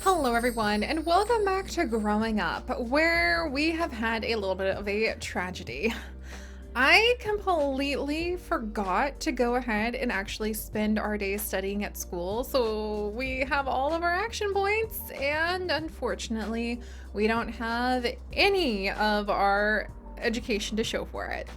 Hello everyone, and welcome back to Growing Up, where we have had a little bit of a tragedy. I completely forgot to go ahead and actually spend our days studying at school, so we have all of our action points, and unfortunately, we don't have any of our education to show for it.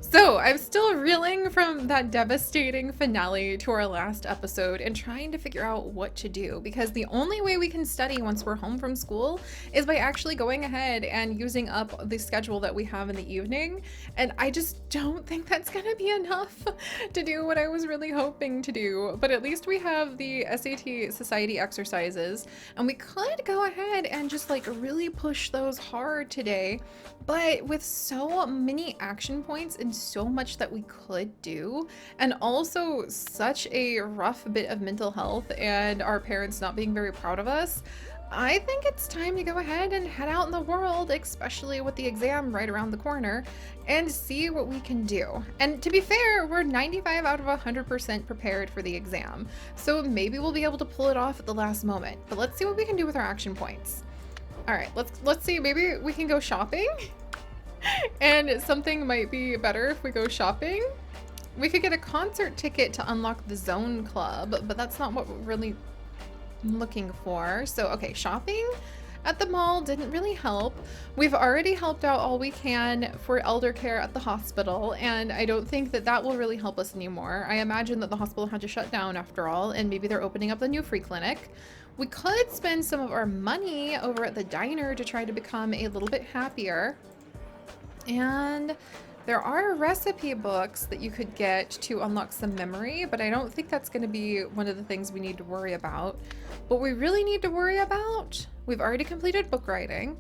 So, I'm still reeling from that devastating finale to our last episode and trying to figure out what to do, because the only way we can study once we're home from school is by actually going ahead and using up the schedule that we have in the evening, and I just don't think that's gonna be enough to do what I was really hoping to do. But at least we have the SAT Society exercises, and we could go ahead and just like really push those hard today. But with so many action points and so much that we could do, and also such a rough bit of mental health and our parents not being very proud of us, I think it's time to go ahead and head out in the world, especially with the exam right around the corner, and see what we can do. And to be fair, we're 95 out of 100% prepared for the exam, so maybe we'll be able to pull it off at the last moment. But let's see what we can do with our action points. All right, let's see. Maybe we can go shopping, and something might be better if we go shopping. We could get a concert ticket to unlock the Zone Club, but that's not what we're really looking for. So, okay, shopping at the mall didn't really help. We've already helped out all we can for elder care at the hospital, and I don't think that that will really help us anymore. I imagine that the hospital had to shut down after all, and maybe they're opening up the new free clinic. We could spend some of our money over at the diner to try to become a little bit happier. And there are recipe books that you could get to unlock some memory, but I don't think that's going to be one of the things we need to worry about. What we really need to worry about, we've already completed book writing.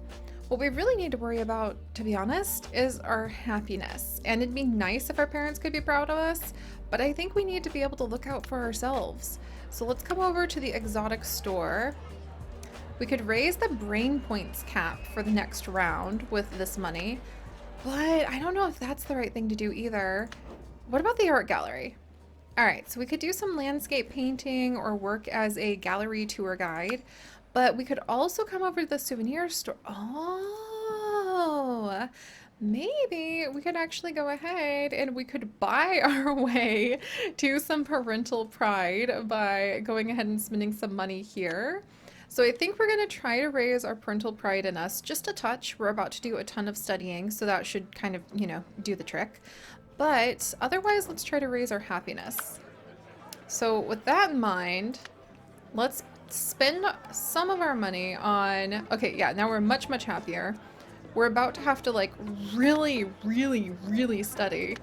What we really need to worry about, to be honest, is our happiness. And it'd be nice if our parents could be proud of us, but I think we need to be able to look out for ourselves. So let's come over to the exotic store. We could raise the brain points cap for the next round with this money, but I don't know if that's the right thing to do either. What about the art gallery? All right, so we could do some landscape painting or work as a gallery tour guide, but we could also come over to the souvenir store. Oh, maybe we could actually go ahead and we could buy our way to some parental pride by going ahead and spending some money here. So I think we're going to try to raise our parental pride in us just a touch. We're about to do a ton of studying, so that should kind of, do the trick. But otherwise, let's try to raise our happiness. So with that in mind, let's spend some of our money on... Okay, yeah, now we're much, much happier. We're about to have to like really, really, really study.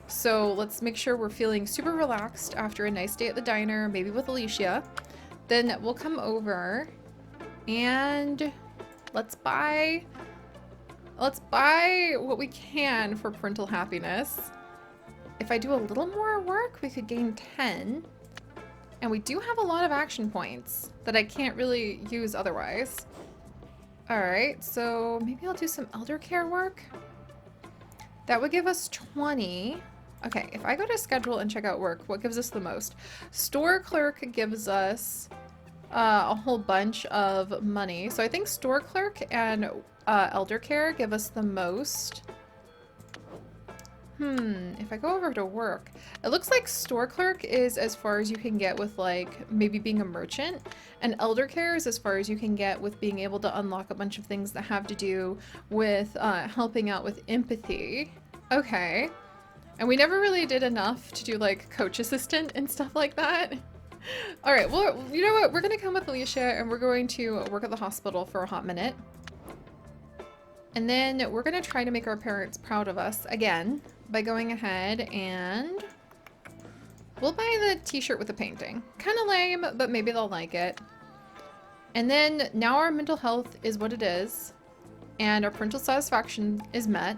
So let's make sure we're feeling super relaxed after a nice day at the diner, maybe with Alicia. Then we'll come over and let's buy what we can for parental happiness. If I do a little more work, we could gain 10. And we do have a lot of action points that I can't really use otherwise. All right, so maybe I'll do some elder care work. That would give us 20. Okay, if I go to schedule and check out work, what gives us the most? Store clerk gives us a whole bunch of money. So I think store clerk and elder care give us the most. If I go over to work, it looks like store clerk is as far as you can get with like maybe being a merchant, and elder care is as far as you can get with being able to unlock a bunch of things that have to do with helping out with empathy. Okay. And we never really did enough to do like coach assistant and stuff like that. All right, well, you know what? We're gonna come with Alicia and we're going to work at the hospital for a hot minute. And then we're gonna try to make our parents proud of us again by going ahead and we'll buy the t-shirt with the painting. Kind of lame, but maybe they'll like it. And then now our mental health is what it is and our parental satisfaction is met.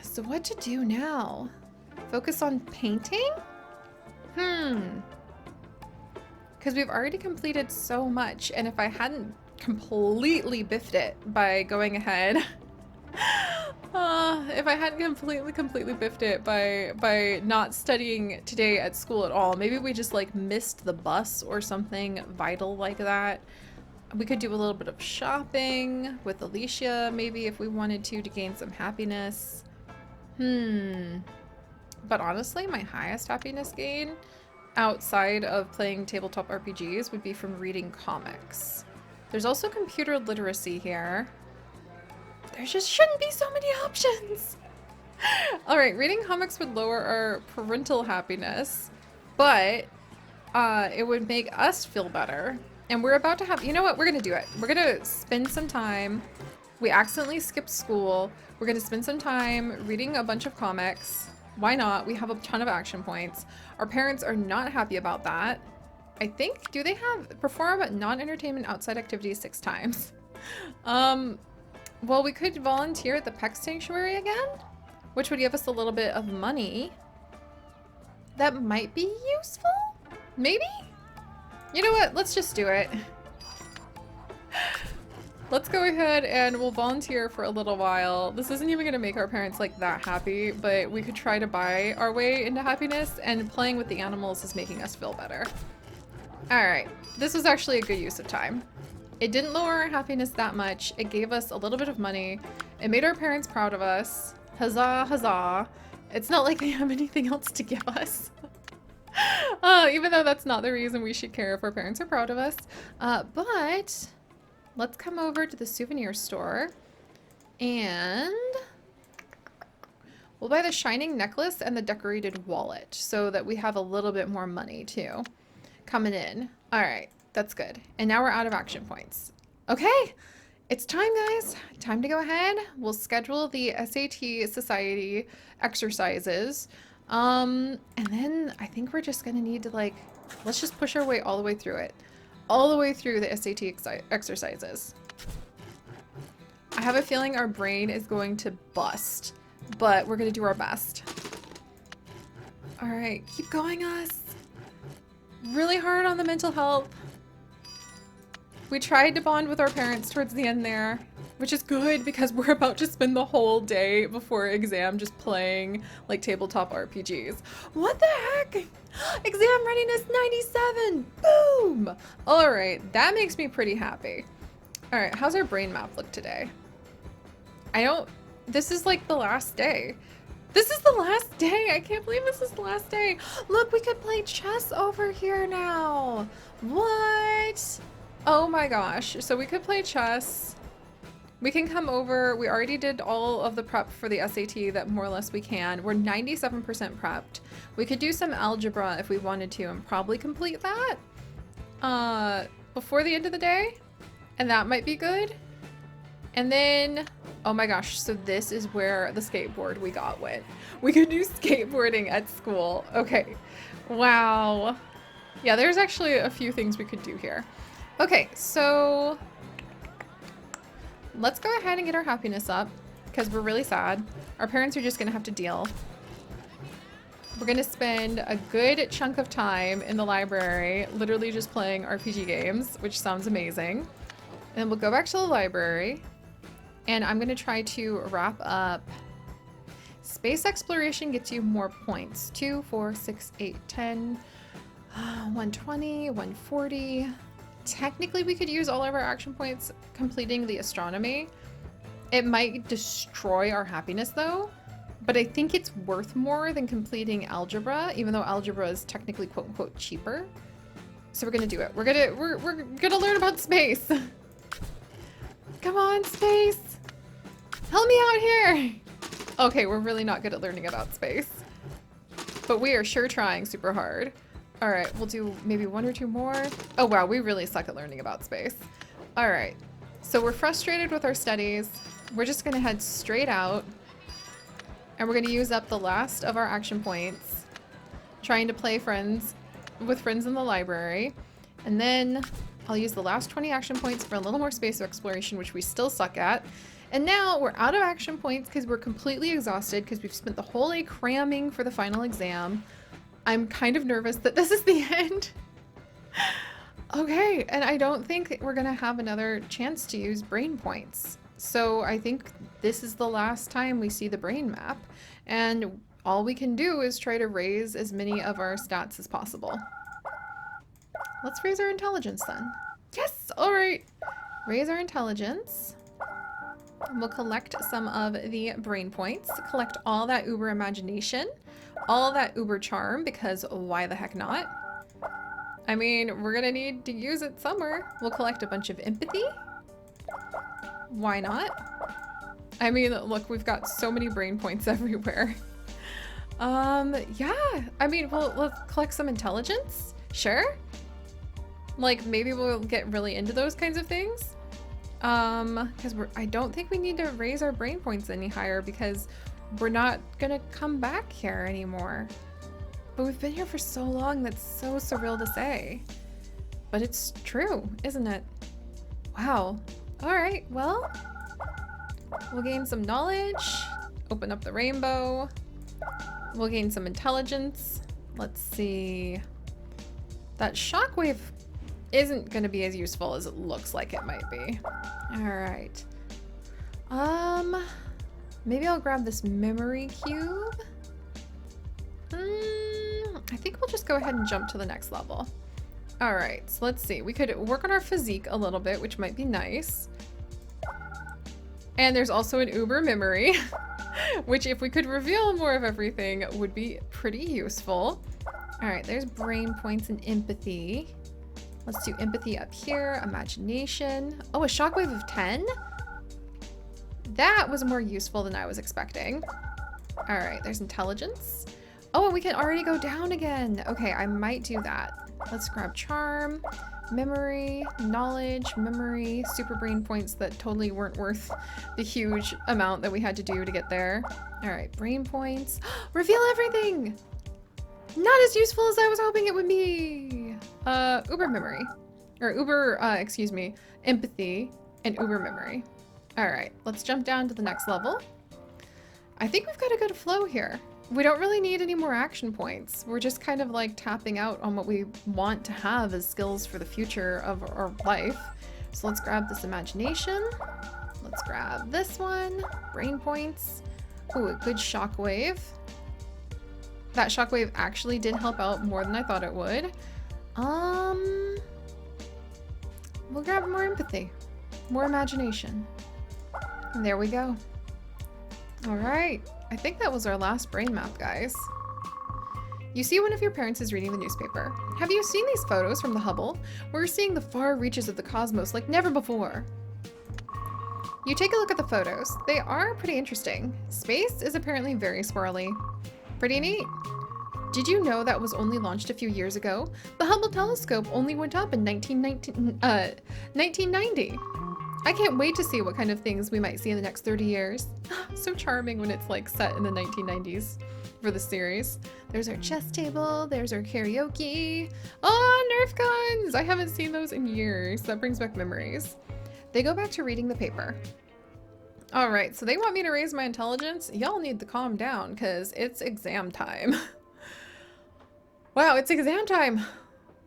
So what to do now? Focus on painting? Because we've already completed so much, and if I hadn't completely biffed it by going ahead If I hadn't completely biffed it by not studying today at school at all, maybe we just like missed the bus or something vital like that. We could do a little bit of shopping with Alicia, maybe if we wanted to gain some happiness. But honestly, my highest happiness gain outside of playing tabletop RPGs would be from reading comics. There's also computer literacy here. There just shouldn't be so many options. All right, reading comics would lower our parental happiness, but it would make us feel better. And we're about to have, you know what? We're gonna do it. We're gonna spend some time. We accidentally skipped school. We're gonna spend some time reading a bunch of comics. Why not? We have a ton of action points. Our parents are not happy about that. I think, do they have perform non-entertainment outside activities 6 times? Well, we could volunteer at the Peck Sanctuary again, which would give us a little bit of money. That might be useful? Maybe? You know what? Let's just do it. Let's go ahead and we'll volunteer for a little while. This isn't even gonna make our parents like that happy, but we could try to buy our way into happiness, and playing with the animals is making us feel better. All right, this was actually a good use of time. It didn't lower our happiness that much. It gave us a little bit of money. It made our parents proud of us. Huzzah, huzzah. It's not like they have anything else to give us. Even though that's not the reason we should care if our parents are proud of us. But let's come over to the souvenir store and we'll buy the shining necklace and the decorated wallet so that we have a little bit more money too coming in. All right. That's good. And now we're out of action points. Okay, it's time, guys. Time to go ahead. We'll schedule the SAT Society exercises. And then I think we're just gonna need to like, let's just push our way all the way through it. All the way through the SAT exercises. I have a feeling our brain is going to bust, but we're gonna do our best. All right, keep going, us. Really hard on the mental health. We tried to bond with our parents towards the end there, which is good because we're about to spend the whole day before exam just playing like tabletop RPGs. What the heck? Exam readiness 97. Boom. All right, that makes me pretty happy. All right, how's our brain map look today? This is like the last day. This is the last day. I can't believe this is the last day. Look, we could play chess over here now. What? Oh my gosh. So we could play chess. We can come over. We already did all of the prep for the SAT that more or less we can. We're 97% prepped. We could do some algebra if we wanted to and probably complete that before the end of the day. And that might be good. And then, oh my gosh, so this is where the skateboard we got went. We could do skateboarding at school. Okay. Wow. Yeah, there's actually a few things we could do here. Okay, so let's go ahead and get our happiness up because we're really sad. Our parents are just gonna have to deal. We're gonna spend a good chunk of time in the library, literally just playing RPG games, which sounds amazing. And then we'll go back to the library and I'm gonna try to wrap up. Space exploration gets you more points. 2, 4, 6, 8, 10, 120, 140. Technically, we could use all of our action points completing the astronomy. It might destroy our happiness though, but I think it's worth more than completing algebra, even though algebra is technically quote unquote cheaper. So we're gonna do it. We're gonna learn about space. Come on, space. Help me out here. Okay, we're really not good at learning about space, but we are sure trying super hard. All right, we'll do maybe 1 or 2 more. Oh wow, we really suck at learning about space. All right, so we're frustrated with our studies. We're just gonna head straight out and we're gonna use up the last of our action points, trying to play with friends in the library. And then I'll use the last 20 action points for a little more space exploration, which we still suck at. And now we're out of action points because we're completely exhausted because we've spent the whole day cramming for the final exam. I'm kind of nervous that this is the end. Okay, and I don't think we're gonna have another chance to use brain points. So I think this is the last time we see the brain map, and all we can do is try to raise as many of our stats as possible. Let's raise our intelligence then. Yes! All right. Raise our intelligence. We'll collect some of the brain points, collect all that uber imagination, all that uber charm, because why the heck not? I mean, we're gonna need to use it somewhere. We'll collect a bunch of empathy. Why not? I mean, look, we've got so many brain points everywhere. Yeah, I mean, we'll collect some intelligence, sure. Like, maybe we'll get really into those kinds of things. Because I don't think we need to raise our brain points any higher because we're not gonna come back here anymore. But we've been here for so long, that's so surreal to say. But it's true, isn't it? Wow. All right, well, we'll gain some knowledge, open up the rainbow. We'll gain some intelligence. Let's see. That shockwave isn't going to be as useful as it looks like it might be. All right. Maybe I'll grab this memory cube. I think we'll just go ahead and jump to the next level. All right, so let's see. We could work on our physique a little bit, which might be nice. And there's also an uber memory, which if we could reveal more of everything would be pretty useful. All right, there's brain points and empathy. Let's do empathy up here, imagination. Oh, a shockwave of 10? That was more useful than I was expecting. All right, there's intelligence. Oh, and we can already go down again. Okay, I might do that. Let's grab charm, memory, knowledge, memory, super brain points that totally weren't worth the huge amount that we had to do to get there. All right, brain points. Reveal everything! Not as useful as I was hoping it would be. Uber memory. Or uber, excuse me, empathy and uber memory. All right, let's jump down to the next level. I think we've got a good flow here. We don't really need any more action points. We're just kind of like tapping out on what we want to have as skills for the future of our life. So let's grab this imagination. Let's grab this one, brain points. Ooh, a good shockwave. That shockwave actually did help out more than I thought it would. We'll grab more empathy, more imagination. And there we go. All right, I think that was our last brain map, guys. You see one of your parents is reading the newspaper. Have you seen these photos from the Hubble? We're seeing the far reaches of the cosmos like never before. You take a look at the photos. They are pretty interesting. Space is apparently very swirly. Pretty neat. Did you know that was only launched a few years ago? The Hubble telescope only went up in 1990. I can't wait to see what kind of things we might see in the next 30 years. So charming when it's like set in the 1990s for the series. There's our chess table, there's our karaoke. Oh, Nerf guns! I haven't seen those in years. That brings back memories. They go back to reading the paper. All right, so they want me to raise my intelligence. Y'all need to calm down because it's exam time. Wow, it's exam time.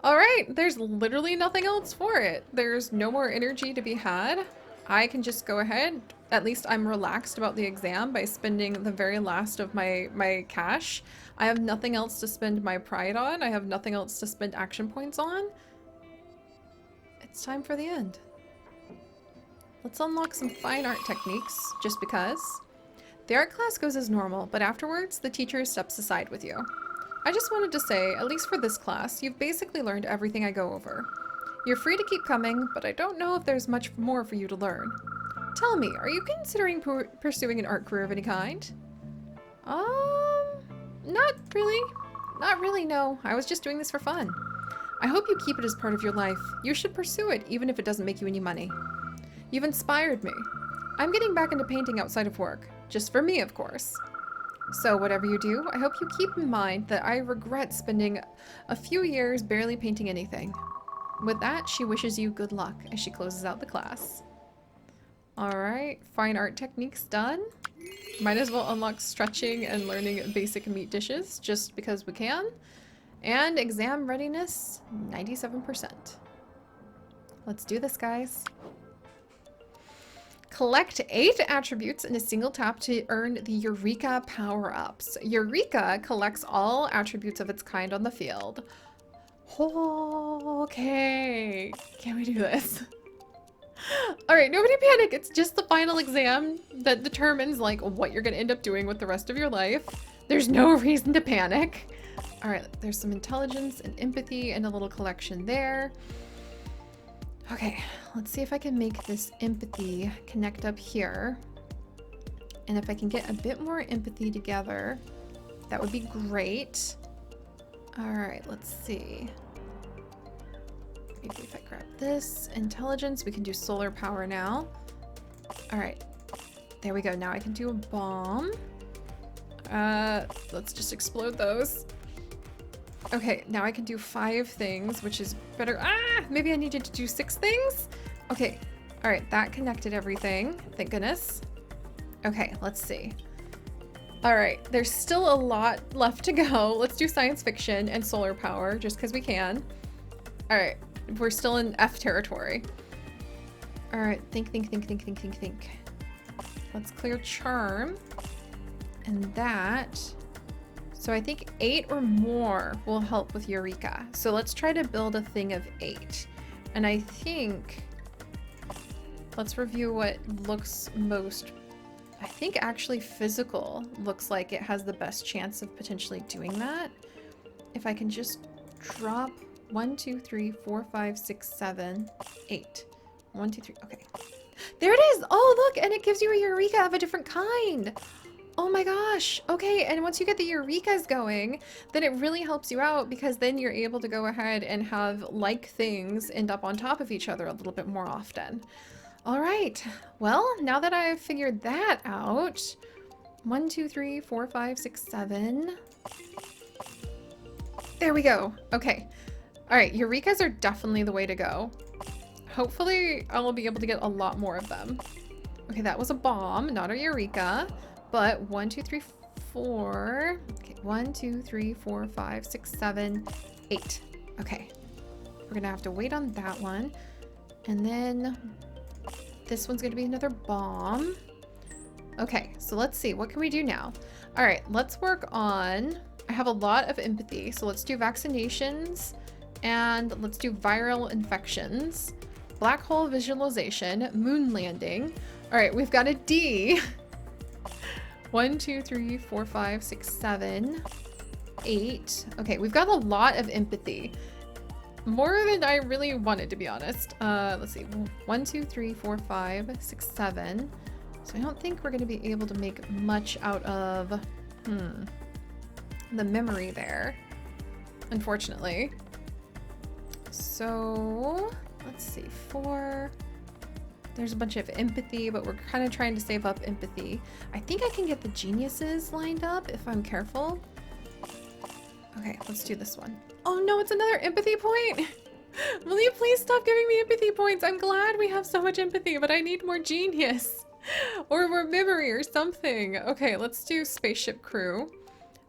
All right, there's literally nothing else for it. There's no more energy to be had. I can just go ahead. At least I'm relaxed about the exam by spending the very last of my cash. I have nothing else to spend my pride on. I have nothing else to spend action points on. It's time for the end. Let's unlock some fine art techniques, just because. The art class goes as normal, but afterwards, the teacher steps aside with you. I just wanted to say, at least for this class, you've basically learned everything I go over. You're free to keep coming, but I don't know if there's much more for you to learn. Tell me, are you considering pursuing an art career of any kind? Not really. Not really, no. I was just doing this for fun. I hope you keep it as part of your life. You should pursue it, even if it doesn't make you any money. You've inspired me. I'm getting back into painting outside of work. Just for me, of course. So whatever you do, I hope you keep in mind that I regret spending a few years barely painting anything. With that, she wishes you good luck as she closes out the class. Alright, fine art techniques done. Might as well unlock stretching and learning basic meat dishes, just because we can. And exam readiness, 97%. Let's do this, guys. Collect 8 attributes in a single tap to earn the Eureka power-ups. Eureka collects all attributes of its kind on the field. Okay. Can we do this? All right, nobody panic. It's just the final exam that determines like what you're gonna end up doing with the rest of your life. There's no reason to panic. All right, there's some intelligence and empathy and a little collection there. Okay, let's see if I can make this empathy connect up here. And if I can get a bit more empathy together, that would be great. All right, let's see. Maybe if I grab this intelligence, we can do solar power now. All right, there we go. Now I can do a bomb. Let's just explode those. Okay, now I can do 5 things, which is better. Ah, maybe I needed to do 6 things. Okay, all right, that connected everything. Thank goodness. Okay, let's see. All right, there's still a lot left to go. Let's do science fiction and solar power just because we can. All right, we're still in F territory. All right, think. Let's clear charm and that. So I think 8 or more will help with Eureka. So let's try to build a thing of 8. And I think, let's review what looks most, I think actually physical looks like it has the best chance of potentially doing that. If I can just drop 1, 2, 3, 4, 5, 6, 7, 8. 1, 2, 3, okay. There it is! Oh, look, and it gives you a Eureka of a different kind. Oh my gosh. Okay, and once you get the Eurekas going, then it really helps you out because then you're able to go ahead and have like things end up on top of each other a little bit more often. All right. Well, now that I've figured that out, 1, 2, 3, 4, 5, 6, 7. There we go. Okay. All right, Eurekas are definitely the way to go. Hopefully, I'll be able to get a lot more of them. Okay, that was a bomb, not a Eureka. But 1, 2, 3, 4. Okay, 1, 2, 3, 4, 5, 6, 7, 8. Okay. We're gonna have to wait on that one. And then this one's gonna be another bomb. Okay, so let's see. What can we do now? All right, let's work on, I have a lot of empathy. So let's do vaccinations and let's do viral infections, black hole visualization, moon landing. All right, we've got a D. 1, 2, 3, 4, 5, 6, 7, 8. Okay, we've got a lot of empathy. More than I really wanted, to be honest. Let's see. 1, 2, 3, 4, 5, 6, 7. So I don't think we're going to be able to make much out of the memory there, unfortunately. So let's see. 4. There's a bunch of empathy, but we're kind of trying to save up empathy. I think I can get the geniuses lined up if I'm careful. Okay, let's do this one. Oh no, it's another empathy point. Will you please stop giving me empathy points? I'm glad we have so much empathy, but I need more genius or more memory or something. Okay, let's do spaceship crew.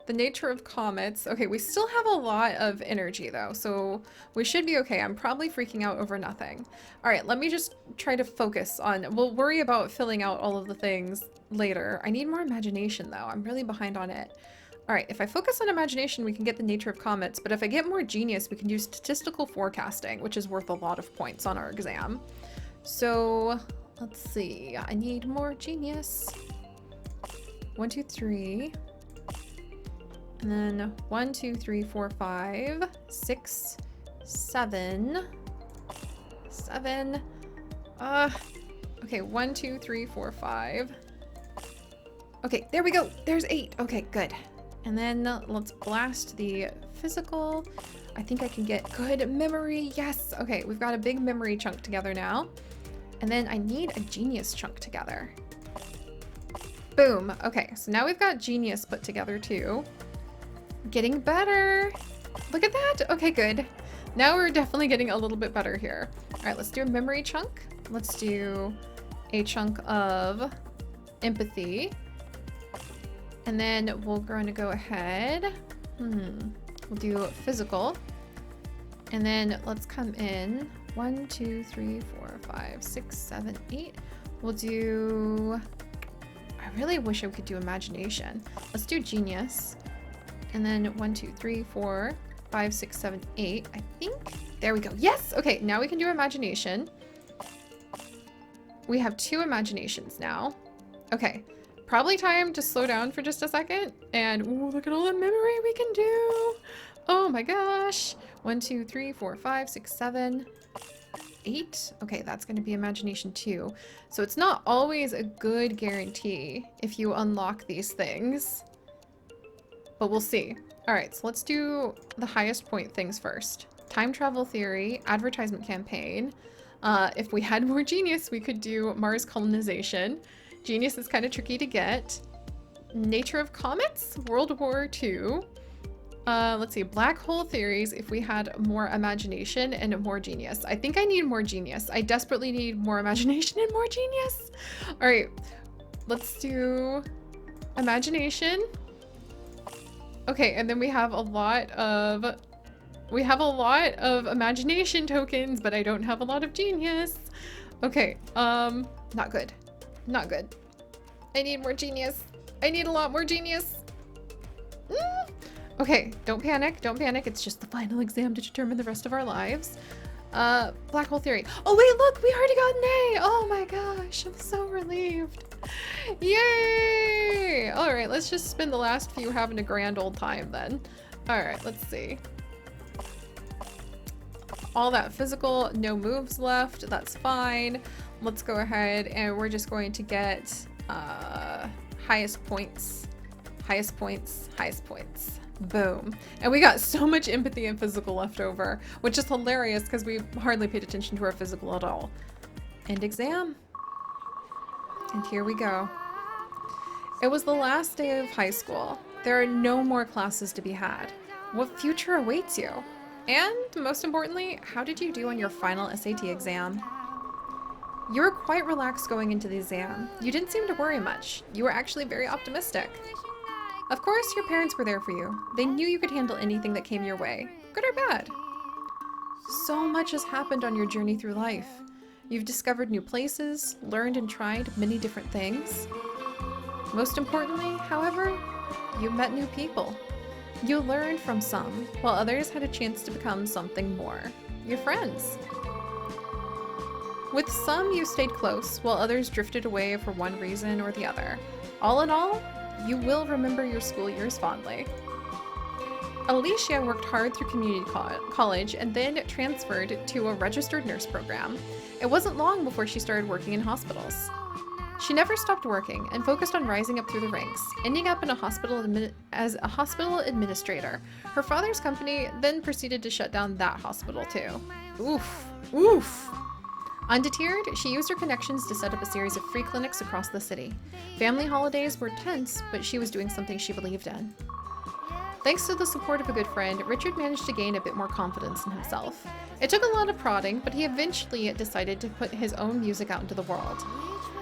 The nature of comets. Okay, we still have a lot of energy though, so we should be okay. I'm probably freaking out over nothing. All right, let me just try to focus on, we'll worry about filling out all of the things later. I need more imagination though. I'm really behind on it. All right, if I focus on imagination, we can get the nature of comets, but if I get more genius, we can do statistical forecasting, which is worth a lot of points on our exam. So let's see, I need more genius. 1, 2, 3. And then 1, 2, 3, 4, 5, 6, 7, 7. Okay, 1, 2, 3, 4, 5. Okay, there we go. There's 8. Okay, good. And then let's blast the physical. I think I can get good memory. Yes. Okay, we've got a big memory chunk together now. And then I need a genius chunk together. Boom. Okay, so now we've got genius put together too. Getting better. Look at that. Okay, good. Now we're definitely getting a little bit better here. All right, let's do a memory chunk. Let's do a chunk of empathy. And then we're going to go ahead. We'll do physical. And then let's come in 1, 2, 3, 4, 5, 6, 7, 8. We'll do... I really wish I could do imagination. Let's do genius. And then 1, 2, 3, 4, 5, 6, 7, 8. I think. There we go. Yes! Okay, now we can do imagination. We have 2 imaginations now. Okay. Probably time to slow down for just a second. And ooh, look at all the memory we can do. Oh my gosh. 1, 2, 3, 4, 5, 6, 7, 8. Okay, that's going to be imagination 2. So it's not always a good guarantee if you unlock these things. But we'll see. All right, so let's do the highest point things first. Time travel theory, advertisement campaign. If we had more genius, we could do Mars colonization. Genius is kind of tricky to get. Nature of comets, World War II. Let's see, black hole theories if we had more imagination and more genius. I think I need more genius. I desperately need more imagination and more genius. All right, let's do imagination. Okay, and then we have a lot of imagination tokens, but I don't have a lot of genius. Okay, not good. Not good. I need more genius. I need a lot more genius. Okay, don't panic. Don't panic. It's just the final exam to determine the rest of our lives. Black hole theory. Oh wait, look, we already got an A. Oh my gosh, I'm so relieved. Yay! All right, let's just spend the last few having a grand old time then. All right, let's see. All that physical, no moves left. That's fine. Let's go ahead and we're just going to get highest points, highest points, highest points. Boom. And we got so much empathy and physical left over, which is hilarious because we hardly paid attention to our physical at all. End exam. And here we go. It was the last day of high school. There are no more classes to be had. What future awaits you? And most importantly, how did you do on your final SAT exam? You were quite relaxed going into the exam. You didn't seem to worry much. You were actually very optimistic. Of course, your parents were there for you. They knew you could handle anything that came your way, good or bad. So much has happened on your journey through life. You've discovered new places, learned and tried many different things. Most importantly, however, you met new people. You learned from some, while others had a chance to become something more. Your friends. With some, you stayed close, while others drifted away for one reason or the other. All in all, you will remember your school years fondly. Alicia worked hard through community college and then transferred to a registered nurse program. It wasn't long before she started working in hospitals. She never stopped working and focused on rising up through the ranks, ending up in a hospital as a hospital administrator. Her father's company then proceeded to shut down that hospital too. Oof, oof. Undeterred, she used her connections to set up a series of free clinics across the city. Family holidays were tense, but she was doing something she believed in. Thanks to the support of a good friend, Richard managed to gain a bit more confidence in himself. It took a lot of prodding, but he eventually decided to put his own music out into the world.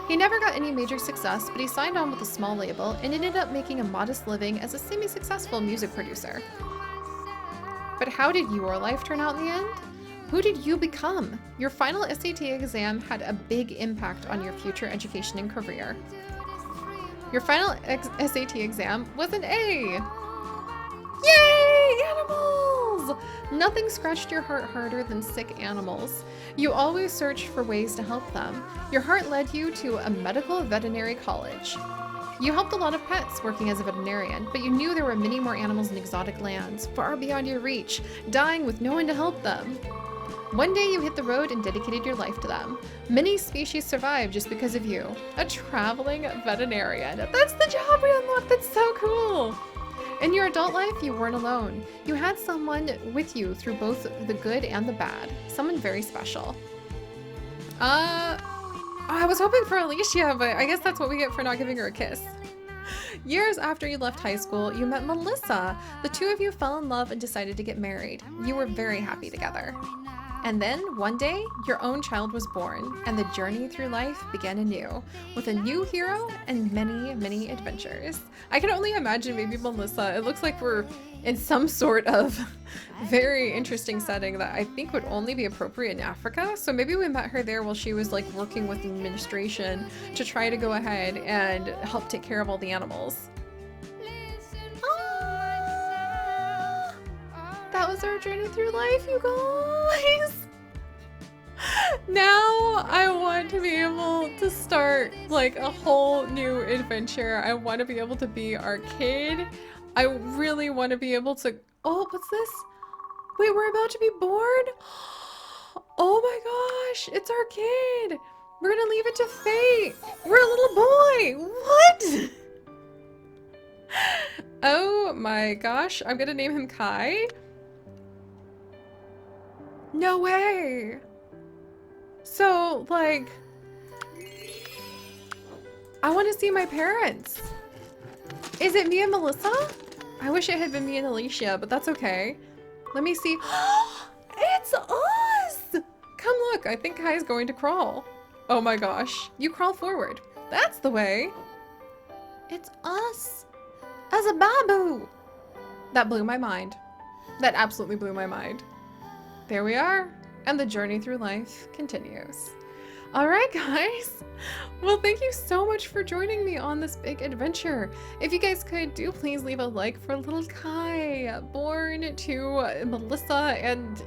He never got any major success, but he signed on with a small label and ended up making a modest living as a semi-successful music producer. But how did your life turn out in the end? Who did you become? Your final SAT exam had a big impact on your future education and career. Your final SAT exam was an A! Yay! Animals! Nothing scratched your heart harder than sick animals. You always searched for ways to help them. Your heart led you to a medical veterinary college. You helped a lot of pets working as a veterinarian, but you knew there were many more animals in exotic lands, far beyond your reach, dying with no one to help them. One day you hit the road and dedicated your life to them. Many species survived just because of you. A traveling veterinarian. That's the job we unlocked. That's so cool. In your adult life, you weren't alone. You had someone with you through both the good and the bad. Someone very special. I was hoping for Alicia, but I guess that's what we get for not giving her a kiss. Years after you left high school, you met Melissa. The two of you fell in love and decided to get married. You were very happy together. And then, one day, your own child was born, and the journey through life began anew, with a new hero and many, many adventures. I can only imagine maybe Melissa. It looks like we're in some sort of very interesting setting that I think would only be appropriate in Africa. So maybe we met her there while she was like working with the administration to try to go ahead and help take care of all the animals. Ah, that was our journey through life, you guys. Now I want to be able to start like a whole new adventure. I want to be able to be our kid. I really want to be able to... Oh, what's this? Wait, we're about to be born? Oh my gosh, it's our kid. We're gonna leave it to fate. We're a little boy. What? Oh my gosh, I'm gonna name him Kai. No way. So, like, I want to see my parents. Is it me and Melissa? I wish it had been me and Alicia, but that's okay. Let me see. It's us! Come look, I think Kai's going to crawl. Oh my gosh. You crawl forward. That's the way. It's us. As a babu. That blew my mind. That absolutely blew my mind. There we are. And the journey through life continues. All right, guys. Well, thank you so much for joining me on this big adventure. If you guys could, do please leave a like for little Kai, born to Melissa and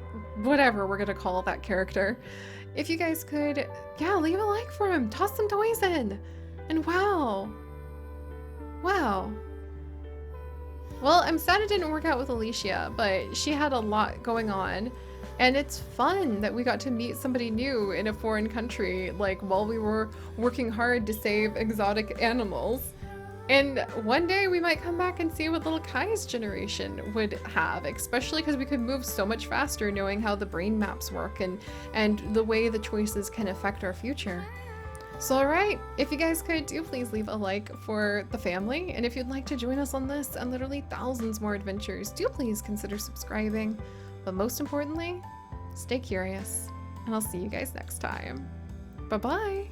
whatever we're gonna call that character. If you guys could, yeah, leave a like for him. Toss some toys in. And wow. Wow. Well, I'm sad it didn't work out with Alicia, but she had a lot going on. And it's fun that we got to meet somebody new in a foreign country, like while we were working hard to save exotic animals. And one day we might come back and see what little Kai's generation would have, especially because we could move so much faster knowing how the brain maps work and the way the choices can affect our future. So alright, if you guys could, do please leave a like for the family. And if you'd like to join us on this and literally thousands more adventures, do please consider subscribing. But most importantly, stay curious, and I'll see you guys next time. Bye-bye!